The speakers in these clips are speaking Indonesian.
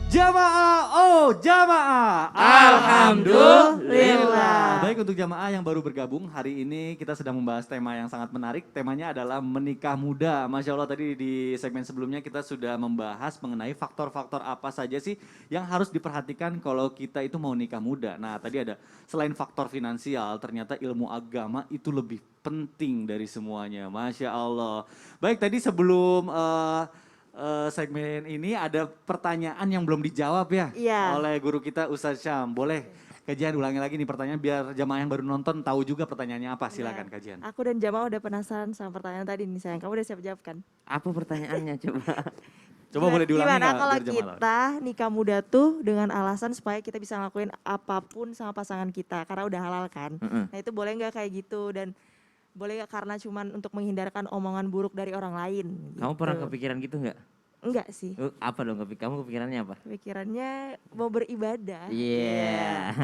Jamaah, oh jamaah. Alhamdulillah. Baik, untuk jamaah yang baru bergabung, hari ini kita sedang membahas tema yang sangat menarik. Temanya adalah menikah muda. Masya Allah, tadi di segmen sebelumnya kita sudah membahas mengenai faktor-faktor apa saja sih yang harus diperhatikan kalau kita itu mau nikah muda. Nah, tadi ada selain faktor finansial, ternyata ilmu agama itu lebih penting dari semuanya. Masya Allah. Baik, tadi sebelum segmen ini ada pertanyaan yang belum dijawab ya Iya. oleh guru kita Ustadz Syam. Boleh kajian ulangi lagi nih pertanyaan biar jamaah yang baru nonton tahu juga pertanyaannya apa. Silakan kajian. Aku dan Jamal udah penasaran sama pertanyaan tadi nih sayang. Kamu udah siap jawab kan? Apa pertanyaannya coba? Coba boleh diulangi Gimana nggak kalau biar jamaah tahu? kita nikah muda tuh dengan alasan supaya kita bisa ngelakuin apapun sama pasangan kita karena udah halal kan? Nah itu boleh nggak kayak gitu dan boleh nggak karena cuman untuk menghindarkan omongan buruk dari orang lain? Kamu pernah gitu. kepikiran gitu nggak? Enggak sih. Apa dong kamu kepikirannya apa? Pikirannya mau beribadah. Iya.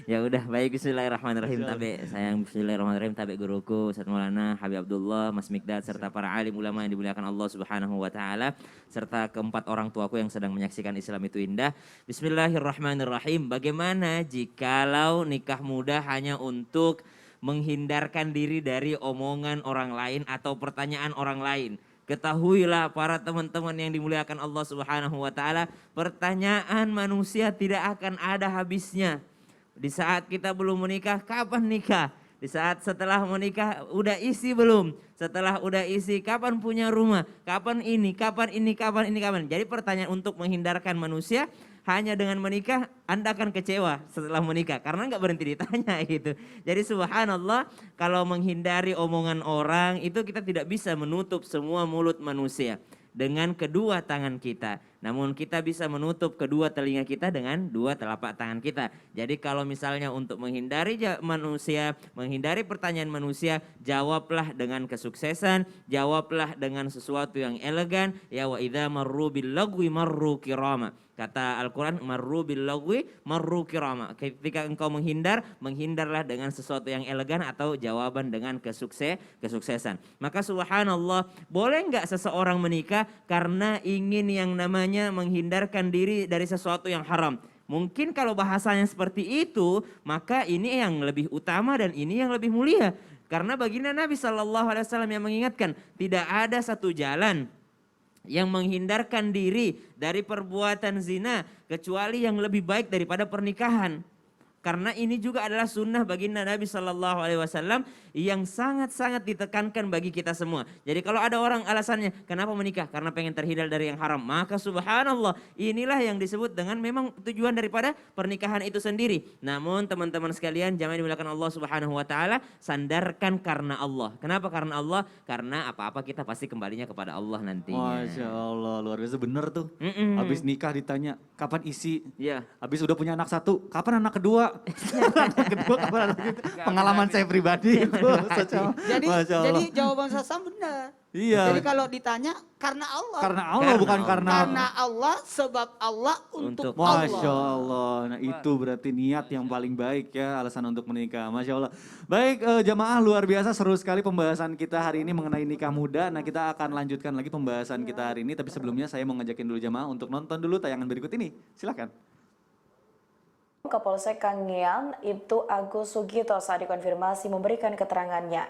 Ya udah baik, bismillahirrahmanirrahim. Tabe sayang, bismillahirrahmanirrahim. Tabe guruku Ustaz Maulana Habib Abdullah, Mas Mikdad serta para alim ulama yang dimuliakan Allah Subhanahu wa taala serta keempat orang tuaku yang sedang menyaksikan Islam itu indah. Bismillahirrahmanirrahim. Bagaimana jikalau nikah muda hanya untuk menghindarkan diri dari omongan orang lain atau pertanyaan orang lain? Ketahuilah para teman-teman yang dimuliakan Allah Subhanahu wa taala, pertanyaan manusia tidak akan ada habisnya. Di saat kita belum menikah, kapan nikah? Di saat setelah menikah, udah isi belum? Setelah udah isi, kapan punya rumah? Kapan ini? Kapan ini? Kapan ini? Kapan? Jadi pertanyaan untuk menghindarkan manusia hanya dengan menikah Anda akan kecewa setelah menikah karena nggak berhenti ditanya gitu. Jadi subhanallah, kalau menghindari omongan orang itu kita tidak bisa menutup semua mulut manusia dengan kedua tangan kita. Namun kita bisa menutup kedua telinga kita dengan dua telapak tangan kita. Jadi kalau misalnya untuk menghindari manusia, menghindari pertanyaan manusia, jawablah dengan kesuksesan, jawablah dengan sesuatu yang elegan. Ya wa idza marru bil lagwi marru kirama. Kata Al-Quran, marru bil lagwi marru kirama. Ketika engkau menghindar, menghindarlah dengan sesuatu yang elegan atau jawaban dengan kesuksesan. Maka subhanallah, boleh nggak seseorang menikah karena ingin yang namanya menghindarkan diri dari sesuatu yang haram? Mungkin kalau bahasanya seperti itu, maka ini yang lebih utama dan ini yang lebih mulia. Karena baginda Nabi SAW yang mengingatkan, tidak ada satu jalan yang menghindarkan diri dari perbuatan zina kecuali yang lebih baik daripada pernikahan. Karena ini juga adalah sunnah baginda Nabi SAW yang sangat-sangat ditekankan bagi kita semua. Jadi kalau ada orang alasannya kenapa menikah? Karena pengen terhindar dari yang haram. Maka subhanallah, inilah yang disebut dengan memang tujuan daripada pernikahan itu sendiri. Namun teman-teman sekalian, jamaah dimuliakan Allah Subhanahu wa taala, sandarkan karena Allah. Kenapa karena Allah? Karena apa-apa kita pasti kembalinya kepada Allah nantinya. Masya Allah, luar biasa, bener tuh. Habis nikah ditanya kapan isi? Iya. Habis udah punya anak satu, kapan anak kedua? Anak kedua kapan anak kedua? Pengalaman saya pribadi itu. Jadi jawaban Sasam benar. Iya. Jadi kalau ditanya karena Allah. Karena Allah bukan karena. Karena Allah, sebab Allah, untuk Masya Allah. Allah. Nah itu berarti niat yang paling baik ya, alasan untuk menikah. Masya Allah. Baik jamaah, luar biasa, seru sekali pembahasan kita hari ini mengenai nikah muda. Nah kita akan lanjutkan lagi pembahasan kita hari ini. Tapi sebelumnya saya mau ngajakin dulu jamaah untuk nonton dulu tayangan berikut ini. Silakan. Kapolsek Kangean Ibtu Agus Sugito saat dikonfirmasi memberikan keterangannya.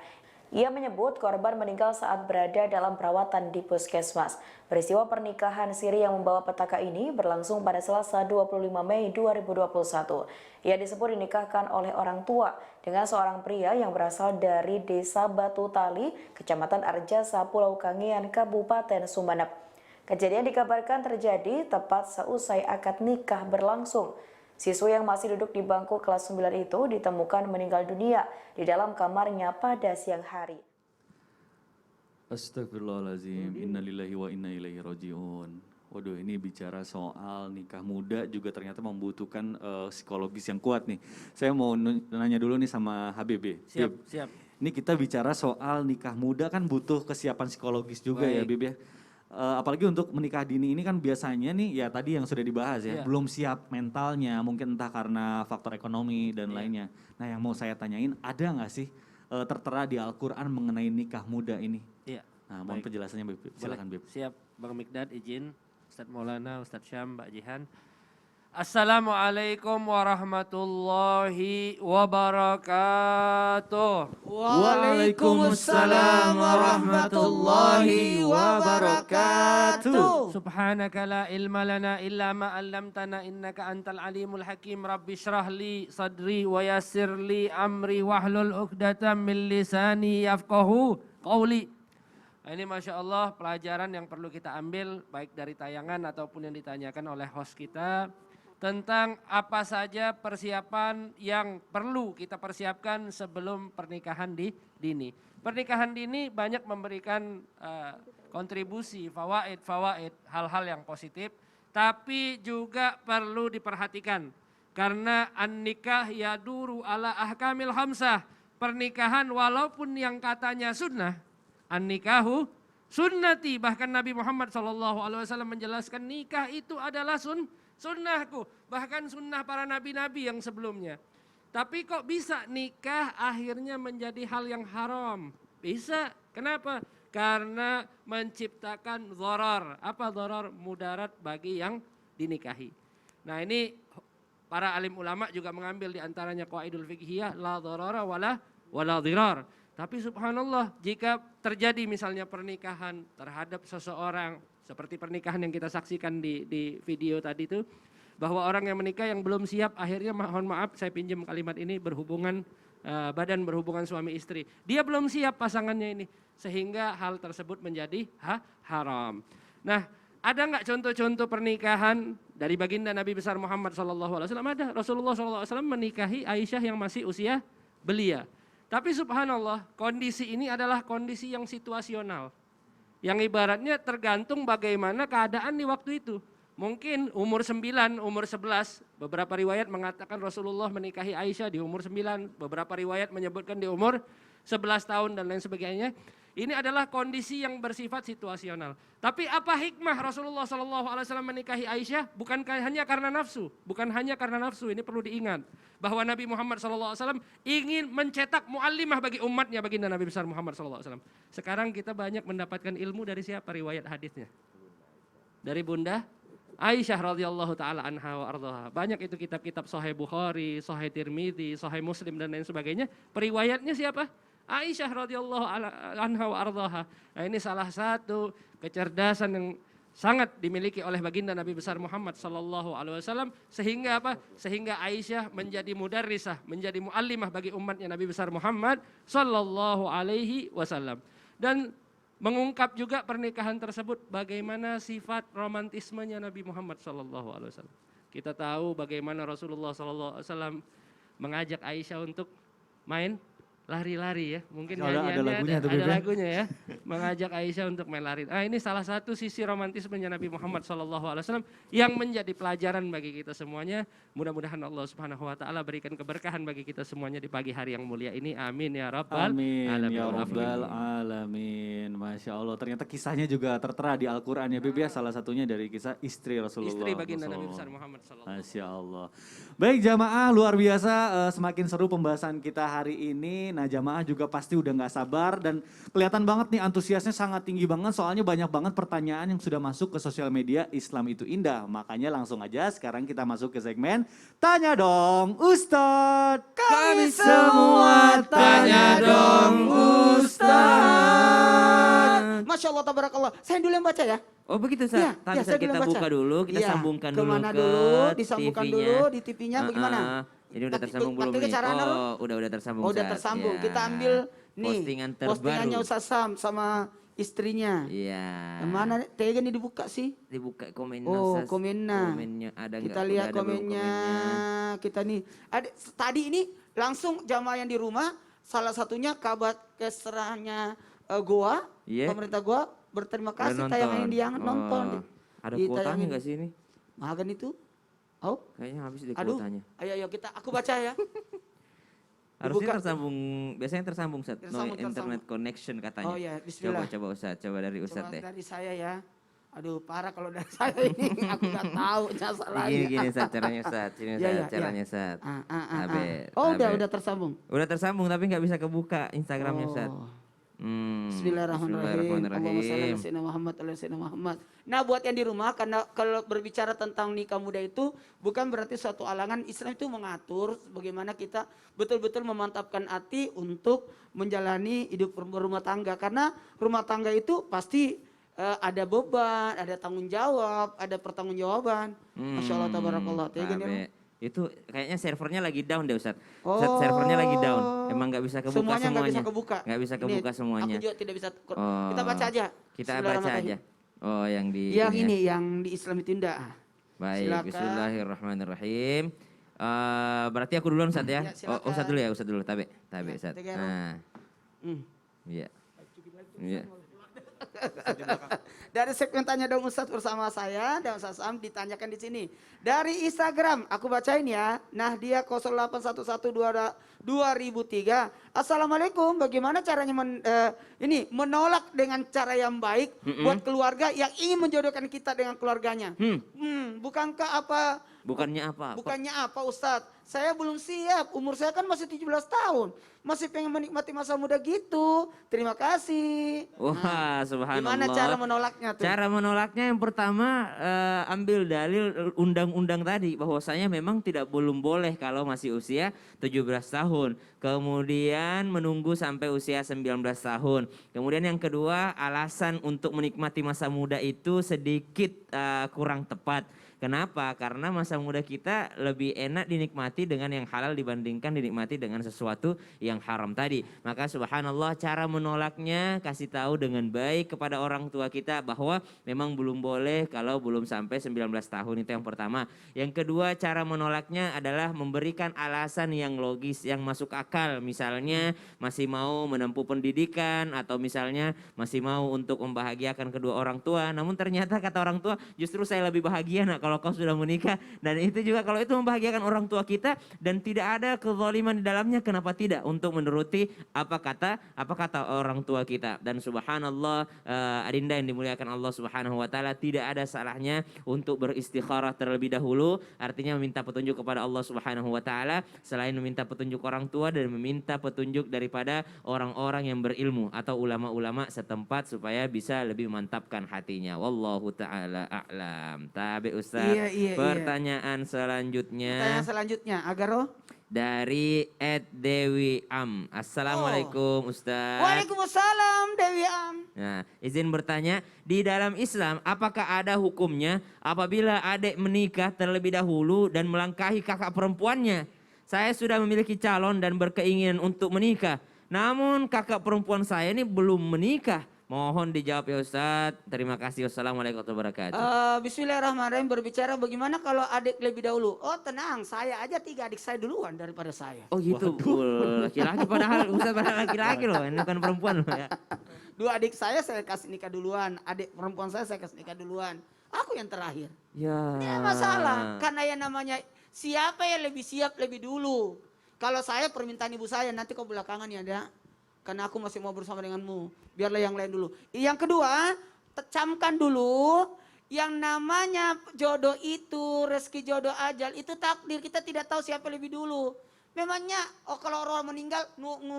Ia menyebut korban meninggal saat berada dalam perawatan di puskesmas. Peristiwa pernikahan siri yang membawa petaka ini berlangsung pada Selasa 25 Mei 2021. Ia disebut dinikahkan oleh orang tua dengan seorang pria yang berasal dari Desa Batu Tali, Kecamatan Arjasa, Pulau Kangean, Kabupaten Sumeneb. Kejadian dikabarkan terjadi tepat seusai akad nikah berlangsung. Siswa yang masih duduk di bangku kelas 9 itu ditemukan meninggal dunia di dalam kamarnya pada siang hari. Astagfirullahaladzim, innalillahi wa inna ilaihi raji'un. Waduh, ini bicara soal nikah muda juga ternyata membutuhkan psikologis yang kuat nih. Saya mau nanya dulu nih sama Habib. Siap. Ini kita bicara soal nikah muda kan butuh kesiapan psikologis juga. Baik. Ya Habib ya. Apalagi untuk menikah dini ini kan biasanya nih ya tadi yang sudah dibahas ya, belum siap mentalnya, mungkin entah karena faktor ekonomi dan lainnya. Nah yang mau saya tanyain, ada nggak sih tertera di Al-Quran mengenai nikah muda ini? Iya. Nah mohon penjelasannya Bib, silakan Bib. Siap, Bang Mikdad izin, Ustadz Maulana, Ustadz Syam, Mbak Jihan. Assalamualaikum warahmatullahi wabarakatuh. Waalaikumsalam warahmatullahi wabarakatuh. Subhanaka la ilma lana illa ma 'allamtana innaka antal alimul hakim. Rabbi shrah li sadri wa yassir li amri wahlul 'uqdatam min lisani yafqahu qawli. Nah, ini Masya Allah pelajaran yang perlu kita ambil baik dari tayangan ataupun yang ditanyakan oleh host kita tentang apa saja persiapan yang perlu kita persiapkan sebelum pernikahan dini. Pernikahan dini banyak memberikan kontribusi, fawaid, hal-hal yang positif, tapi juga perlu diperhatikan karena an-nikah yaduru ala ahkamil khamsah. Pernikahan walaupun yang katanya sunnah, an-nikahu sunnati, bahkan Nabi Muhammad SAW menjelaskan nikah itu adalah sunnahku, bahkan sunnah para nabi-nabi yang sebelumnya. Tapi kok bisa nikah akhirnya menjadi hal yang haram? Bisa, kenapa? Karena menciptakan dharar. Apa dharar? Mudarat bagi yang dinikahi. Nah ini para alim ulama juga mengambil diantaranya qaidul fiqhiyah, la dharara wala dhirar. Tapi subhanallah jika terjadi misalnya pernikahan terhadap seseorang, seperti pernikahan yang kita saksikan di video tadi itu, bahwa orang yang menikah yang belum siap akhirnya mohon maaf saya pinjam kalimat ini berhubungan badan berhubungan suami istri. Dia belum siap pasangannya ini sehingga hal tersebut menjadi haram. Nah, ada nggak contoh-contoh pernikahan dari baginda Nabi besar Muhammad SAW? Ada. Rasulullah SAW menikahi Aisyah yang masih usia belia. Tapi subhanallah kondisi ini adalah kondisi yang situasional. Yang ibaratnya tergantung bagaimana keadaan di waktu itu. Mungkin umur 9, umur 11, beberapa riwayat mengatakan Rasulullah menikahi Aisyah di umur 9, beberapa riwayat menyebutkan di umur 11 tahun dan lain sebagainya. Ini adalah kondisi yang bersifat situasional. Tapi apa hikmah Rasulullah SAW menikahi Aisyah? Bukan hanya karena nafsu, ini perlu diingat. Bahwa Nabi Muhammad SAW ingin mencetak muallimah bagi umatnya, baginda Nabi besar Muhammad SAW. Sekarang kita banyak mendapatkan ilmu dari siapa riwayat hadisnya? Dari Bunda Aisyah radhiyallahu taala anha wa ardhaha. Banyak itu kitab-kitab Sahih Bukhari, Sahih Tirmidzi, Sahih Muslim dan lain sebagainya. Periwayatnya siapa? Aisyah radhiyallahu anha wa ardhaha. Nah, ini salah satu kecerdasan yang sangat dimiliki oleh baginda Nabi besar Muhammad sallallahu alaihi wasallam sehingga apa? Sehingga Aisyah menjadi mudarrisah, menjadi muallimah bagi umatnya Nabi besar Muhammad sallallahu alaihi wasallam. Dan mengungkap juga pernikahan tersebut bagaimana sifat romantismenya Nabi Muhammad sallallahu alaihi wasallam. Kita tahu bagaimana Rasulullah sallallahu alaihi wasallam mengajak Aisyah untuk main lari-lari ya, mungkin ada lagunya ya, mengajak Aisyah untuk main lari. Ini salah satu sisi romantismenya Nabi Muhammad SAW yang menjadi pelajaran bagi kita semuanya. Mudah-mudahan Allah Subhanahu Wa Taala berikan keberkahan bagi kita semuanya di pagi hari yang mulia ini. Amin ya Rabbal Alamin. Ya Rabbal Alamin. Masya Allah. Ternyata kisahnya juga tertera di Al-Quran ya Bib ya. Salah satunya dari kisah istri Rasulullah. Istri baginda Nabi besar Muhammad SAW. Masya Allah. Baik jamaah luar biasa. Semakin seru pembahasan kita hari ini. Nah jamaah juga pasti udah gak sabar dan kelihatan banget nih antusiasnya sangat tinggi banget soalnya banyak banget pertanyaan yang sudah masuk ke sosial media Islam itu indah. Makanya langsung aja sekarang kita masuk ke segmen Tanya Dong Ustadz. Kami semua tanya dong Ustadz. Masya Allah, tabarakallah. Saya dulu yang baca ya. Oh begitu Ustaz. Ya, Tapi saya kita dulu baca. buka dulu, kita Iya, sambungkan dulu kemana ke dulu, disambungkan TV-nya. dulu di TV-nya bagaimana? Jadi udah tersambung belum Pakai nih? cara apa? Oh udah tersambung. Oh, udah Ustaz. tersambung. Ya. Kita ambil nih Postingan terbaru. postingannya Ustaz Sam sama istrinya. Iya. Yang mana tega nih dibuka sih? Dibuka komennya. Oh, Ustaz. komennya. Komennya ada Kita nggak? lihat Udah ada belum komennya. Kita nih ada tadi ini langsung jamaah yang di rumah salah satunya kabar keserahnya Goa, Iya. pemerintah Goa berterima Udah kasih nonton. tayangan ini yang nonton. Oh. Ada Ditayangin. kuotanya nggak sih ini? Makan itu? Oh, Kayaknya habis deh aduh. kuotanya. Ayo aku baca ya. Harusnya Dibuka. tersambung, biasanya tersambung Ustaz. No Tersambung. internet connection katanya. Oh ya, bismillah. Coba Ustaz, coba dari Ustaz Coba deh. dari saya ya. Aduh, parah kalau dari saya ini aku nggak tahu masalahnya. Gini Ustaz caranya Ustaz. Sini Ya, Ustaz ya, caranya Ustaz. Oh, udah tersambung. Udah tersambung tapi nggak bisa kebuka Instagramnya Ustaz. Oh. Bismillahirrahmanirrahim. Allahumma shalli ala sayyidina Muhammad ala sayyidina Muhammad. Nah, buat yang di rumah, karena kalau berbicara tentang nikah muda itu bukan berarti suatu alangan. Islam itu mengatur bagaimana kita betul-betul memantapkan hati untuk menjalani hidup berumah tangga. Karena rumah tangga itu pasti ada beban, ada tanggung jawab, ada pertanggungjawaban. Masya Allah, tabarakallah. Tabe. Itu kayaknya servernya lagi down deh Ustaz. Ustaz, servernya lagi down. Emang nggak bisa kebuka semuanya. Nggak bisa kebuka. Nggak bisa kebuka Ini, semuanya. Aku juga tidak bisa. Kita baca aja. Kita baca aja. Oh, yang di ini yang di Islam itu enggak. Baik, Silakan. bismillahirrahmanirrahim. Berarti aku duluan Ustaz ya. Ya, Ustaz dulu ya, Ustaz dulu. Tabe Ustaz. Tegero. Nah. Iya. Iya. Dari segmen Tanya Dong Ustadz bersama saya dan Ustadz Am ditanyakan di sini. Dari Instagram, aku bacain ya. Nahdia 08112003. Assalamualaikum, bagaimana caranya menolak dengan cara yang baik buat keluarga yang ingin menjodohkan kita dengan keluarganya? Bukankah apa? Bukannya apa? Bukannya apa Ustadz? Saya belum siap, umur saya kan masih 17 tahun. Masih pengen menikmati masa muda gitu. Terima kasih. Wah, subhanallah. Gimana cara menolaknya tuh? Cara menolaknya yang pertama ambil dalil undang-undang tadi bahwasanya memang belum boleh kalau masih usia 17 tahun. Kemudian menunggu sampai usia 19 tahun. Kemudian yang kedua, alasan untuk menikmati masa muda itu sedikit kurang tepat. Kenapa? Karena masa muda kita lebih enak dinikmati dengan yang halal dibandingkan dinikmati dengan sesuatu yang haram tadi. Maka subhanallah, cara menolaknya kasih tahu dengan baik kepada orang tua kita bahwa memang belum boleh kalau belum sampai 19 tahun, itu yang pertama. Yang kedua, cara menolaknya adalah memberikan alasan yang logis, yang masuk akal. Misalnya masih mau menempuh pendidikan atau misalnya masih mau untuk membahagiakan kedua orang tua. Namun ternyata kata orang tua, justru saya lebih bahagia nak kalau kau sudah menikah. Dan itu juga kalau itu membahagiakan orang tua kita dan tidak ada kezaliman di dalamnya, kenapa tidak untuk menuruti apa kata orang tua kita. Dan subhanallah, adinda yang dimuliakan Allah Subhanahu wa taala, tidak ada salahnya untuk beristikharah terlebih dahulu, artinya meminta petunjuk kepada Allah Subhanahu wa taala selain meminta petunjuk orang tua dan meminta petunjuk daripada orang-orang yang berilmu atau ulama-ulama setempat supaya bisa lebih memantapkan hatinya. Wallahu taala a'lam. Tabi Ustaz. Pertanyaan selanjutnya. Agaro. Dari Dewi Am. Assalamualaikum Ustaz. Waalaikumsalam Dewi Am. Nah, izin bertanya, di dalam Islam apakah ada hukumnya apabila adik menikah terlebih dahulu dan melangkahi kakak perempuannya? Saya sudah memiliki calon dan berkeinginan untuk menikah. Namun kakak perempuan saya ini belum menikah. Mohon dijawab ya Ustaz. Terima kasih. Wassalamualaikum warahmatullahi wabarakatuh. Bismillahirrahmanirrahim. Berbicara bagaimana kalau adik lebih dahulu? Oh tenang, saya aja 3 adik saya duluan daripada saya. Oh gitu. Laki-laki padahal Ustaz padahal laki-laki loh. Ini bukan perempuan loh ya. 2 adik saya kasih nikah duluan. Adik perempuan saya kasih nikah duluan. Aku yang terakhir. Ya. Tidak masalah. Karena yang namanya siapa yang lebih siap lebih dulu. Kalau saya permintaan ibu saya, nanti kau belakangan ya ada. Karena aku masih mau bersama denganmu. Biarlah yang lain dulu. Yang kedua, camkan dulu. Yang namanya jodoh itu, rezeki jodoh ajal, itu takdir. Kita tidak tahu siapa lebih dulu. Memangnya, kalau orang meninggal,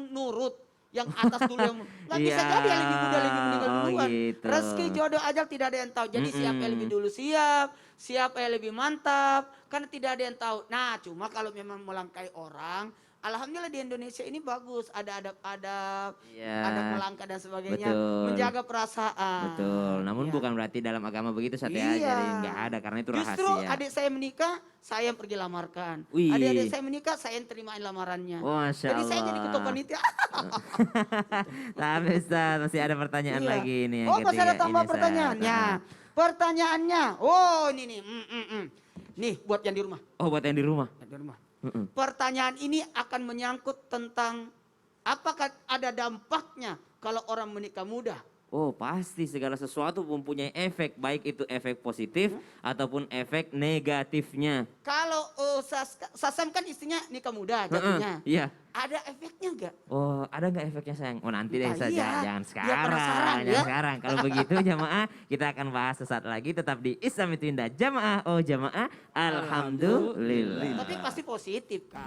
nurut. Yang atas dulu yang nggak bisa jadi yang lebih muda lebih meninggal duluan. Gitu. Rezeki jodoh ajal tidak ada yang tahu. Jadi siapa yang lebih dulu siapa yang lebih mantap, karena tidak ada yang tahu. Nah, cuma kalau memang melangkai orang, alhamdulillah di Indonesia ini bagus, ada adab-adab, ada melangkah dan sebagainya, menjaga perasaan. Betul. Namun bukan berarti dalam agama begitu Ustaz ya. Jadi nggak ada karena itu rahasia. Justru adik saya menikah, saya yang pergi lamarkan. Wih. Adik-adik saya menikah, saya yang terimain lamarannya. Masya Jadi saya Allah. jadi ketua panitia. Tapi Ustaz, masih ada pertanyaan lagi nih yang Oh, masih ada ketiga. tambah Ini, pertanyaannya. Pertanyaannya, oh ini nih. Nih buat yang di rumah. Oh, buat yang di rumah. Yang di rumah. Pertanyaan ini akan menyangkut tentang apakah ada dampaknya kalau orang menikah muda. Oh, pasti segala sesuatu mempunyai efek, baik itu efek positif ataupun efek negatifnya. Kalau Sasam kan istrinya nikah muda jatuhnya. Iya. Ada efeknya enggak? Oh, ada nggak efeknya sayang? Oh, nanti deh saja, iya. jangan Dia sekarang, penasaran, jangan ya. sekarang. Kalau begitu jamaah, kita akan bahas sesaat lagi tetap di Islam itu Indah. Jamaah, oh jamaah, alhamdulillah. Tapi pasti positif kan.